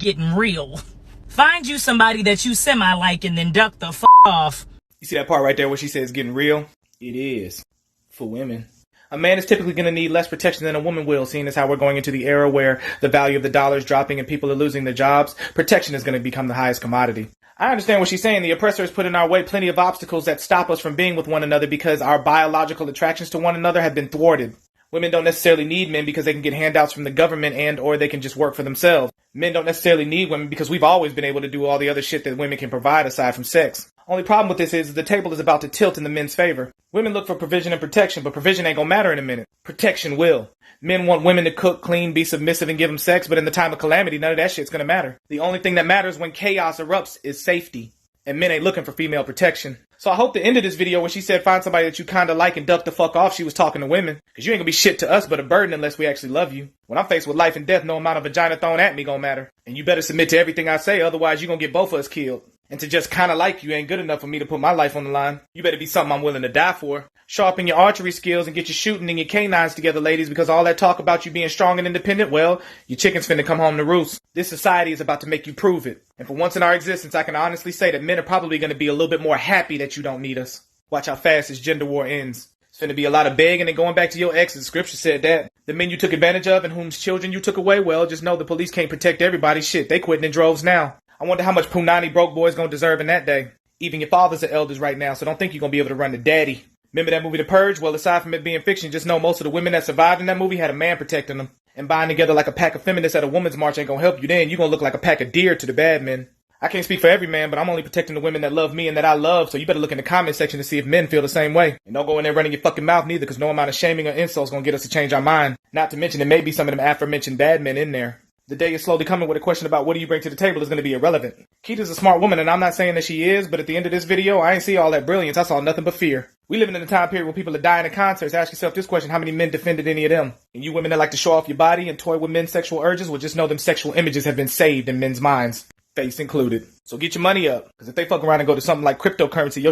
getting real. Find you somebody that you semi-like and then duck the off. You see that part right there where she says getting real? It is. For women. A man is typically going to need less protection than a woman will, seeing as how we're going into the era where the value of the dollar is dropping and people are losing their jobs. Protection is going to become the highest commodity. I understand what she's saying. The oppressor has put in our way plenty of obstacles that stop us from being with one another because our biological attractions to one another have been thwarted. Women don't necessarily need men because they can get handouts from the government and or they can just work for themselves. Men don't necessarily need women because we've always been able to do all the other shit that women can provide aside from sex. Only problem with this is the table is about to tilt in the men's favor. Women look for provision and protection, but provision ain't gonna matter in a minute. Protection will. Men want women to cook, clean, be submissive, and give them sex, but in the time of calamity, none of that shit's gonna matter. The only thing that matters when chaos erupts is safety. And men ain't looking for female protection. So I hope the end of this video where she said find somebody that you kinda like and duck the fuck off, she was talking to women. Cause you ain't gonna be shit to us but a burden unless we actually love you. When I'm faced with life and death, no amount of vagina thrown at me gonna matter. And you better submit to everything I say, otherwise you gonna get both of us killed. And to just kinda like you ain't good enough for me to put my life on the line. You better be something I'm willing to die for. Sharpen your archery skills and get your shooting and your canines together, ladies, because all that talk about you being strong and independent, well, your chicken's finna come home to roost. This society is about to make you prove it. And for once in our existence, I can honestly say that men are probably gonna be a little bit more happy that you don't need us. Watch how fast this gender war ends. It's finna be a lot of begging and going back to your exes. Scripture said that. The men you took advantage of and whose children you took away, well, just know the police can't protect everybody. Shit, they quitting in droves now. I wonder how much punani broke boys gonna deserve in that day. Even your fathers are elders right now, so don't think you're gonna be able to run to daddy. Remember that movie The Purge? Well, aside from it being fiction, just know most of the women that survived in that movie had a man protecting them. And buying together like a pack of feminists at a women's march ain't gonna help you then. You're gonna look like a pack of deer to the bad men. I can't speak for every man, but I'm only protecting the women that love me and that I love, so you better look in the comment section to see if men feel the same way. And don't go in there running your fucking mouth neither, because no amount of shaming or insults gonna get us to change our mind. Not to mention there may be some of them aforementioned bad men in there. The day is slowly coming with a question about what do you bring to the table is going to be irrelevant. Keita's a smart woman, and I'm not saying that she is, but at the end of this video, I ain't see all that brilliance. I saw nothing but fear. We living in a time period where people are dying in concerts. Ask yourself this question: how many men defended any of them? And you women that like to show off your body and toy with men's sexual urges, well, just know them sexual images have been saved in men's minds. Face included. So get your money up, because if they fuck around and go to something like cryptocurrency, your